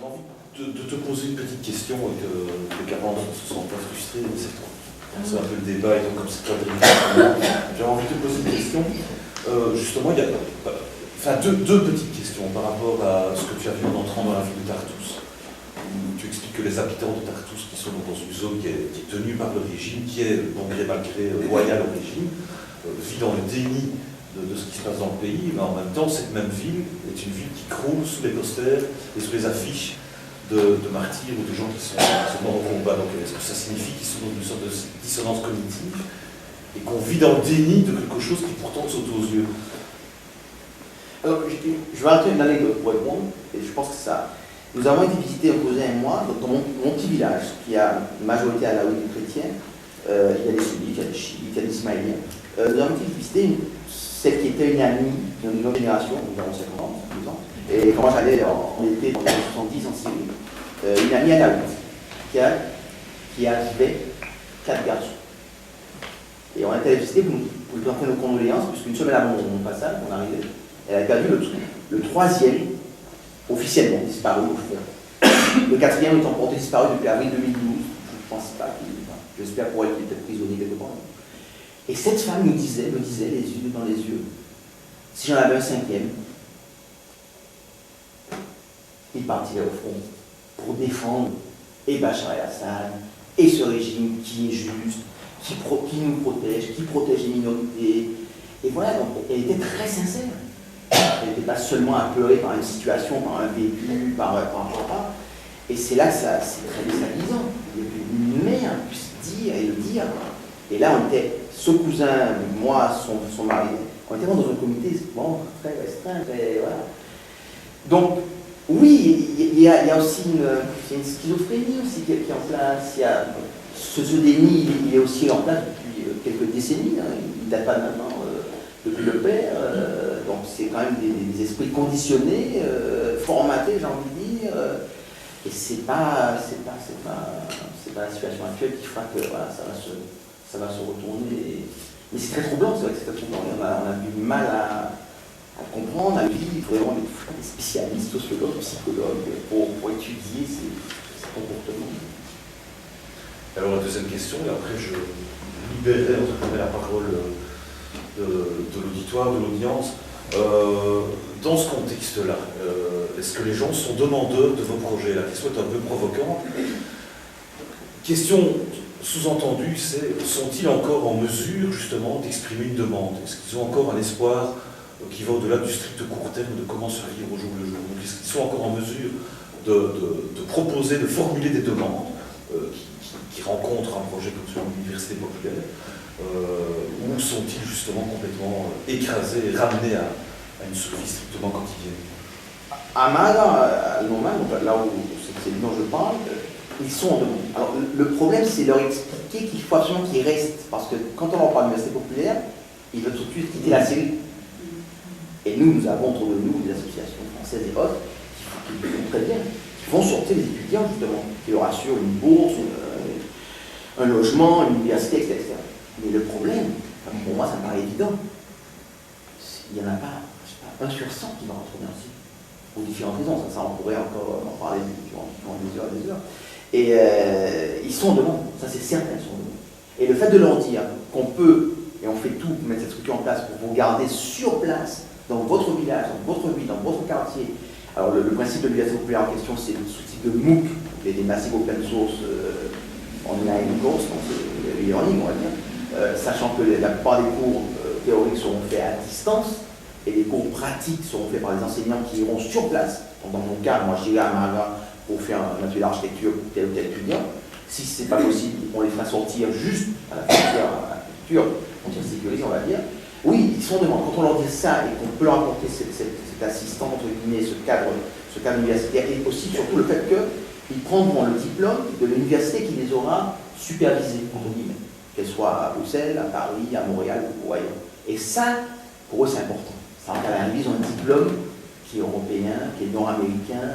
envie de te poser une petite question et que les camarades ne se sentent pas frustrés, mais c'est un peu le débat, et donc comme c'est pas j'ai envie de te poser une question. Justement, il y a deux petites questions par rapport à ce que tu as vu en entrant dans la ville de Tartous. Où tu expliques que les habitants de Tartous, qui sont dans une zone qui est tenue par le régime, qui est, bon gré mal gré, loyale au régime, vit dans le déni de ce qui se passe dans le pays, mais en même temps, cette même ville est une ville qui croule sous les posters et sous les affiches de martyrs ou de gens qui sont morts au combat. Donc, est-ce que ça signifie qu'ils sont dans une sorte de dissonance cognitive et qu'on vit dans le déni de quelque chose qui pourtant saute aux yeux? Alors, je vais raconter une anecdote pour répondre, et je pense que ça. Nous avons été visiter un cousin et moi dans mon petit village, qui a une majorité alaouite chrétienne. Il y a des sunnites, il y a des chiites, il y a des ismaéliens. Nous avons été visiter celle qui était une amie d'une autre génération, nous avons 50 ans, 12 ans. Et quand j'allais en été dans les années 70 en Syrie, une amie alaouite qui avait 4 garçons. Et on a été visiter pour lui présenter nos condoléances, puisqu'une semaine avant mon passage, mon arrivée, elle a perdu le troisième officiellement disparu au front. Le quatrième étant porté disparu depuis avril 2012. Je ne pense pas j'espère pour elle qu'il était prisonnier quelque part. Et cette femme me disait les yeux dans les yeux, si j'en avais un cinquième, il partirait au front pour défendre et Bachar el-Assad, et ce régime qui est juste, qui nous protège, qui protège les minorités. Et voilà, donc elle était très sincère. Elle n'était pas seulement apeurée par une situation, par un vécu, par un papa. Et c'est là que c'est très déstabilisant. Une mère puisse dire et le dire. Et là, on était, ce cousin, moi, son mari, on était vraiment dans un comité très restreint, très, voilà. Donc, oui, il y a aussi une schizophrénie aussi qui est en place. Il y a, ce déni, il est aussi en place depuis quelques décennies. Hein. Il ne date pas de maintenant, depuis le père. Donc, c'est quand même des esprits conditionnés, formatés, j'ai envie de dire. Et c'est pas la situation actuelle qui fera que voilà, ça va se retourner. Mais c'est très troublant, c'est vrai que c'est très troublant. On a du mal à comprendre, à vivre. Il faudrait vraiment des spécialistes, sociologues, psychologues, pour étudier ces comportements. Alors la deuxième question, et après je libérerai entre guillemets la parole de l'auditoire, de l'audience. Dans ce contexte-là, est-ce que les gens sont demandeurs de vos projets? La question est un peu provocante. Question sous-entendue, c'est sont-ils encore en mesure justement d'exprimer une demande? Est-ce qu'ils ont encore un espoir qui va au-delà du strict court terme de comment survivre au jour le jour? Est-ce qu'ils sont encore en mesure de proposer, de formuler des demandes qui rencontrent un projet comme celui de l'Université populaire? Ou sont-ils justement complètement écrasés et ramenés à une survie strictement quotidienne? À Malaga, à Lomane, là où c'est dont je parle, ils sont en demande. Alors, le problème, c'est leur expliquer qu'il faut absolument qu'ils restent. Parce que quand on leur parle d'université populaire, ils veulent tout de suite quitter la Syrie. Et nous avons autour de nous des associations françaises et autres qui font très bien, qui vont sortir les étudiants, justement, qui leur assurent une bourse, un logement, une université, etc. Mais le problème, pour moi, ça me paraît évident. Il n'y en a pas, je sais pas, 1 sur 100 qui va retourner en Syrie. Pour différentes raisons, ça on pourrait encore en parler durant des heures et des heures. Et ils sont en demande, ça c'est certain, ils sont en demande. Et le fait de leur dire qu'on peut, et on fait tout pour mettre cette structure en place, pour vous garder sur place, dans votre village, dans votre ville, dans votre quartier. Alors le principe de l'université populaire en question, c'est sous type de MOOC, des massifs open source online course, donc c'est e-learning, on va dire. Sachant que la plupart des cours théoriques seront faits à distance et les cours pratiques seront faits par les enseignants qui iront sur place. Donc dans mon cas, moi j'irai à Malaga pour faire un atelier d'architecture pour tel ou tel étudiant. Si ce n'est pas possible, on les fera sortir juste à la frontière à la culture, frontière sécurisée, on va dire. Oui, ils sont demandés. Quand on leur dit ça et qu'on peut leur apporter cet assistant, entre guillemets, ce cadre universitaire, et aussi surtout le fait qu'ils prendront le diplôme de l'université qui les aura supervisés, entre guillemets. Qu'elle soit à Bruxelles, à Paris, à Montréal ou ailleurs. Et ça, pour eux, c'est important. Ça ils ont un diplôme qui est européen, qui est nord-américain.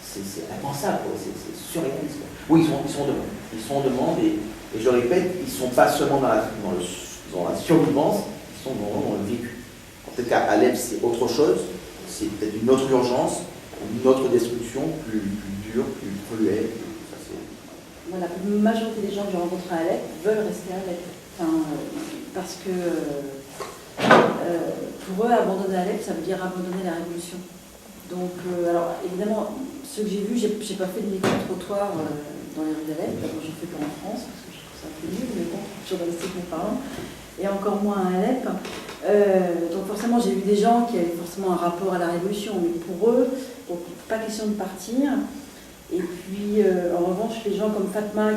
C'est impensable, c'est surréaliste. Oui, ils sont en demande. Ils sont en demande et je le répète, ils ne sont pas seulement dans la survivance, ils sont vraiment dans le vécu. Peut-être qu'à Alep, c'est autre chose, c'est peut-être une autre urgence. une autre destruction plus dure, plus cruelle. Voilà, la majorité des gens que j'ai rencontrés à Alep veulent rester à Alep. Enfin, parce que pour eux, abandonner Alep, ça veut dire abandonner la révolution. Donc, alors évidemment, ce que j'ai vu, j'ai pas fait de micro-trottoir dans les rues d'Alep. D'abord, je ne fais pas en France, parce que je trouve ça un peu nul, mais bon, journalistiquement parlant, et encore moins à Alep. Donc forcément, j'ai vu des gens qui avaient forcément un rapport à la révolution, mais pour eux, donc, pas question de partir. Et puis, en revanche, les gens comme Fatma,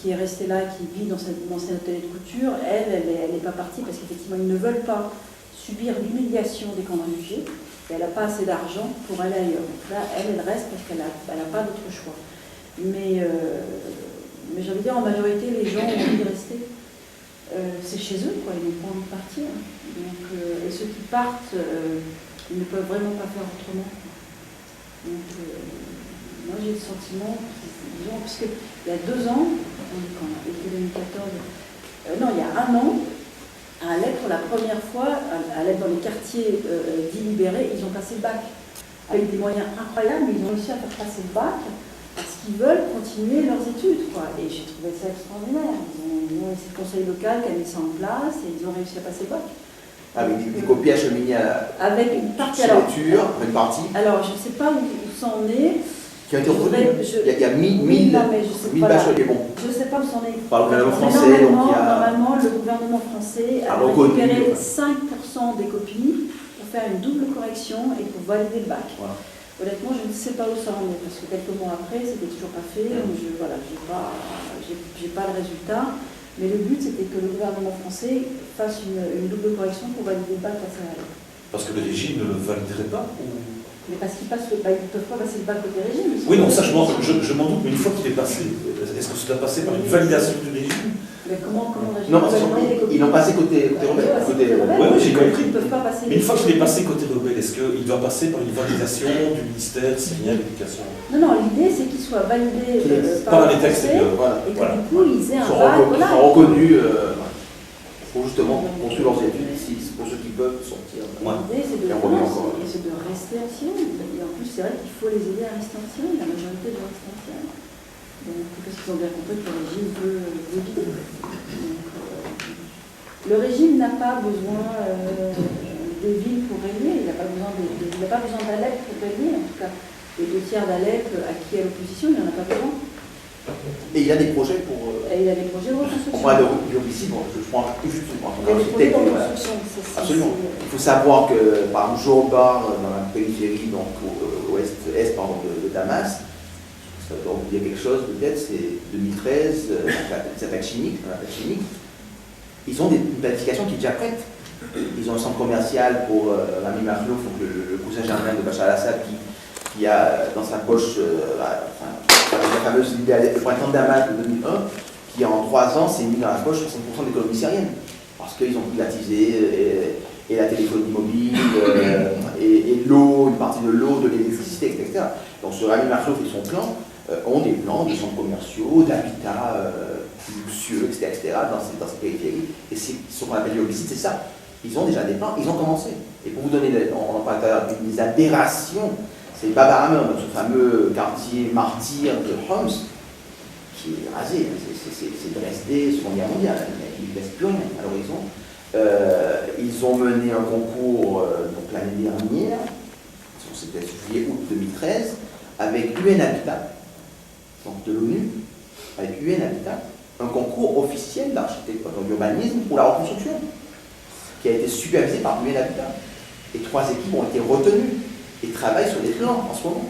qui est restée là, qui vit dans son atelier de couture, elle n'est pas partie parce qu'effectivement, ils ne veulent pas subir l'humiliation des camps de réfugiés. Et elle n'a pas assez d'argent pour aller ailleurs. Donc là, elle reste parce qu'elle n'a pas d'autre choix. Mais j'ai envie de dire, en majorité, les gens ont envie de rester. C'est chez eux, quoi. Ils n'ont pas envie de partir. Donc, et ceux qui partent, ils ne peuvent vraiment pas faire autrement. Donc, moi, j'ai le sentiment, disons, puisqu'il y a 2 ans, quand on était 2014, non, il y a 1 an, à Alep, pour la première fois, à Alep, dans les quartiers dits libérés, ils ont passé le bac. Avec des moyens incroyables, mais ils ont réussi à faire passer le bac parce qu'ils veulent continuer leurs études, quoi. Et j'ai trouvé ça extraordinaire. C'est le conseil local qui a mis ça en place et ils ont réussi à passer le bac. Avec des copies acheminées avec une partie, une partie. Alors, je ne sais pas où ça en est. Qui a été retenu. Il y a 1000 bacheliers. Bon. Je ne sais pas où ça en est. Par le gouvernement français. Normalement, le gouvernement français a récupéré 5% des copies pour faire une double correction et pour valider le bac. Voilà. Honnêtement, je ne sais pas où ça en est, parce que quelques mois après, c'était toujours pas fait. Donc j'ai pas le résultat. Mais le but, c'était que le gouvernement français fasse une double correction pour valider le bac à Alep. Parce que le régime ne le validerait pas Mais parce qu'ils ne peuvent pas passer le bac côté régime. Oui, non, ça je m'en doute, mais une fois qu'il est passé, est-ce que ça doit passer par une validation du régime? Mais comment régime? Non, parce qu'ils l'ont passé côté rebelle. Oui, j'ai compris. Ils ne peuvent pas passer. Mais une fois qu'il est passé côté rebelle, est-ce qu'il doit passer par une validation du ministère syrien de l'Éducation? Non, l'idée c'est qu'il soit validé par un État extérieur. Et que du coup, ils aient un bac. Ils sont reconnus pour justement poursuivre leurs études ici, pour ceux qui peuvent sortir. L'idée c'est de rester en Syrie. Et en plus, c'est vrai qu'il faut les aider à rester en Syrie. La majorité doit rester en Syrie. Donc, parce qu'ils ont bien compris que le régime peut vivre. Le régime n'a pas besoin des villes pour régner. Il n'a pas besoin d'Alep pour régner. En tout cas, les 2 tiers d'Alep acquis à l'opposition, il n'y en a pas besoin. Et il y a des projets pour. Et il y a des projets de reconstruction. On parle de ici, bon, je prends juste une Il y a des projets de reconstruction. Absolument. Il faut savoir que, par exemple, Jobar, dans la périphérie, donc est de Damas, ça doit vous dire quelque chose peut-être, c'est 2013, l'attaque chimique, ils ont une planification qui est déjà prête. Ils ont un centre commercial pour Rami Makhlouf, donc le cousin germain de Bachar al-Assad, qui a dans sa poche la fameuse idée le printemps de Damas de 2001, qui en 3 ans s'est mis dans la poche 60% de l'économie syrienne. Parce qu'ils ont privatisé et la téléphonie mobile, et l'eau, une partie de l'eau, de l'électricité, etc. Donc ce Rami Makhlouf et son clan ont des plans de centres commerciaux, d'habitats luxueux, etc. dans ces périphéries. Et ce qu'on appelle l'illicite, c'est ça. Ils ont déjà des plans, ils ont commencé. Et pour vous donner, on en parle tout à l'heure, des aberrations, c'est Baba Hammer, ce fameux quartier martyr de Homs, qui est rasé. C'est Dresde, Seconde Guerre mondiale. Il ne laisse plus rien à l'horizon. Ils ont mené un concours donc l'année dernière, c'était juillet-août 2013, avec UN Habitat, donc de l'ONU, avec UN Habitat, un concours officiel d'architecture, d'urbanisme pour la reconstruction, qui a été supervisé par UN Habitat. Et 3 équipes ont été retenues et travaillent sur des plans en ce moment.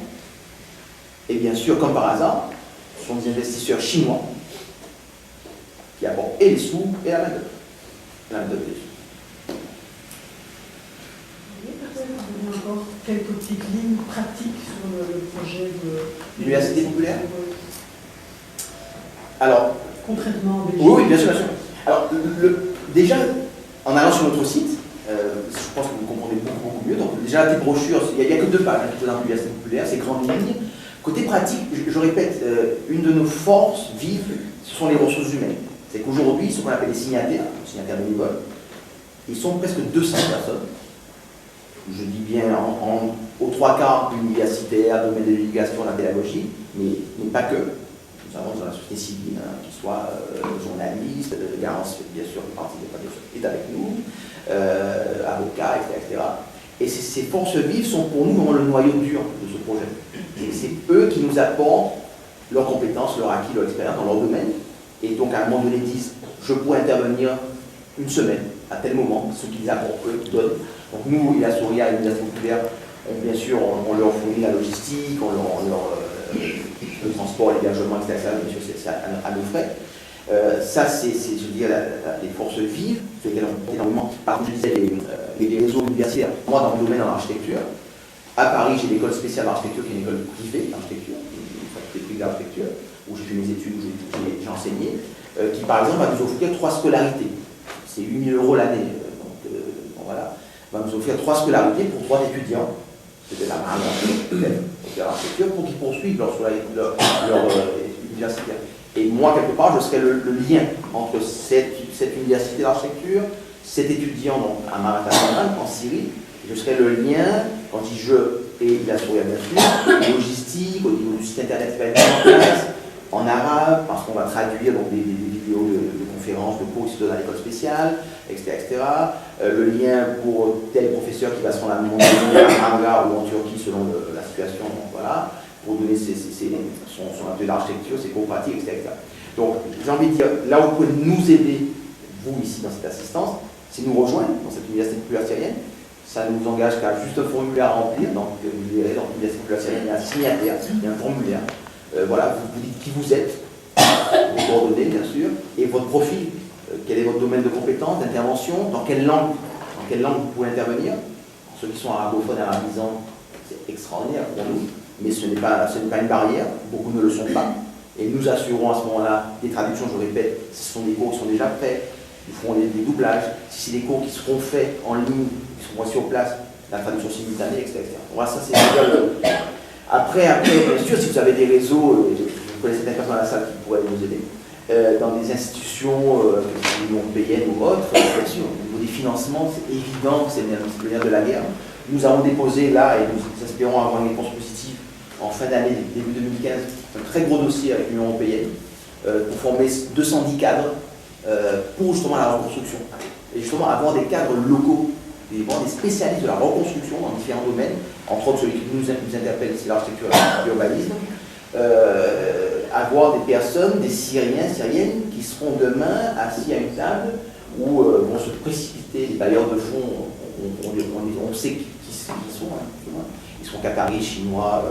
Et bien sûr, comme par hasard, ce sont des investisseurs chinois qui apportent et les sous et la main-d'œuvre. La main-d'œuvre des sous. Encore quelques petites lignes pratiques sur le projet de l'université populaire. Alors, concrètement, oui, bien sûr. Alors, déjà, en allant sur notre site, je pense que vous comprenez beaucoup mieux. Donc, déjà, la petite brochure, il n'y a que 2 pages qui présentent l'université populaire, c'est grandes lignes. Côté pratique, je répète, une de nos forces vives, ce sont les ressources humaines. C'est qu'aujourd'hui, ce qu'on appelle les signataires bénévoles, ils sont presque 200 personnes. Je dis bien aux 3/4 universitaires, domaine de l'éducation, de la pédagogie, mais pas que. Nous avons dans la société civile, qui soit journaliste, Garance, bien sûr, est avec nous, avocat, etc. Et ces forces vives sont pour nous vraiment le noyau dur de ce projet. C'est eux qui nous apportent leurs compétences, leur acquis, leur expérience dans leur domaine. Et donc à un moment donné, disent, je pourrais intervenir une semaine, à tel moment, ce qu'ils apportent, eux, donnent. Donc nous, il y a Souria, à l'Université populaire, bien sûr, on leur fournit la logistique, le transport, l'hébergement, etc. Bien sûr, c'est à nos frais. Ça, c'est, je veux dire, les forces vives, sur lesquelles on énormément. Par exemple, je disais, les réseaux universitaires. Moi, dans le domaine de l'architecture, à Paris, j'ai l'école spéciale d'architecture, qui est une école privée d'architecture, une faculté privée d'architecture, où j'ai fait mes études, où j'ai enseigné, qui, par exemple, va nous offrir 3 scolarités. C'est 8 000 € l'année. Donc, voilà. Va nous offrir 3 scolarités pour 3 étudiants. C'est de la marge d'architecture pour qu'ils poursuivent leur universitaire. Et moi, quelque part, je serais le lien entre cette université d'architecture, cet étudiant donc, à Marrakech, en Syrie, je serais le lien, quand il je, et il a souri bien sûr, logistique, au niveau du site internet qui va être mis en place, en arabe, parce qu'on va traduire donc, des vidéos de conférences, de cours qui se donnent à l'école spéciale, etc. Le lien pour tel professeur qui va se rendre à Ankara ou en Turquie selon la situation, donc, voilà, pour donner son atelier d'architecture, ses cours pratiques, etc. Donc, j'ai envie de dire, là où vous pouvez nous aider, vous ici dans cette assistance, c'est nous rejoindre dans cette université populaire syrienne. Ça ne nous engage qu'à juste un formulaire à remplir. Donc, vous verrez, dans l'université populaire syrienne, il y a un signataire, il y a un formulaire. Voilà, vous dites qui vous êtes, vos coordonnées, bien sûr, et votre profil. Quel est votre domaine de compétence, d'intervention, dans quelle langue vous pouvez intervenir. Ceux qui sont arabophones, arabisants, c'est extraordinaire pour nous. Mais ce n'est pas une barrière, beaucoup ne le sont pas. Et nous assurons à ce moment-là des traductions, je répète, ce sont des cours qui sont déjà faits, ils feront des doublages, si c'est des cours qui seront faits en ligne, qui seront sur place, la traduction simultanée, etc. Voilà, ça c'est déjà Après, bien sûr, si vous avez des réseaux, je connais certaines personnes dans la salle qui pourraient nous aider, dans des institutions européennes ou autres, bien sûr, au niveau des financements, c'est évident que c'est le nerf de la guerre. Nous avons déposé là, et nous espérons avoir une réponse positive en fin d'année, début 2015, un très gros dossier avec l'Union européenne pour former 210 cadres pour justement la reconstruction. Et justement avoir des cadres locaux, des spécialistes de la reconstruction dans différents domaines, entre autres celui qui nous interpelle, c'est l'architecture et l'urbanisme. Avoir des personnes, des Syriens, Syriennes, qui seront demain assis à une table où vont se précipiter les bailleurs de fonds, on sait qui sont, hein, ils seront qataris, chinois,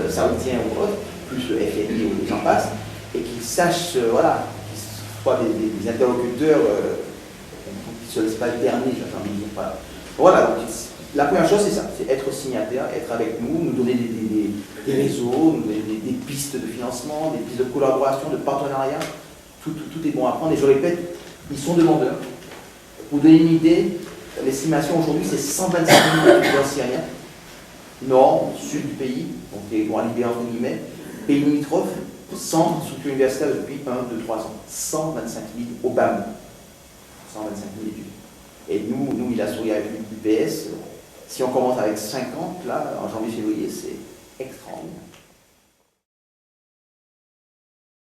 saoudiens ou autres, plus le FMI ou les gens passent, et qu'ils sachent, voilà, qu'ils soient des interlocuteurs qui ne se laissent pas berner, j'ai envie de dire. Voilà, donc, la première chose, c'est ça, c'est être signataire, être avec nous, nous donner des réseaux, nous donner des pistes de financement, des pistes de collaboration, de partenariat. Tout est bon à prendre. Et je répète, ils sont demandeurs. Pour donner une idée, l'estimation aujourd'hui, c'est 125 000 étudiants syriens, nord, sud du pays, donc les droits libérés entre guillemets, pays limitrophes, sans structure universitaire depuis 1, 2, 3 ans. 125 000 au BAM. 125 000 étudiants. Et nous, il a souri avec l'UPS. Si on commence avec 50, là, en janvier-février, c'est extraordinaire.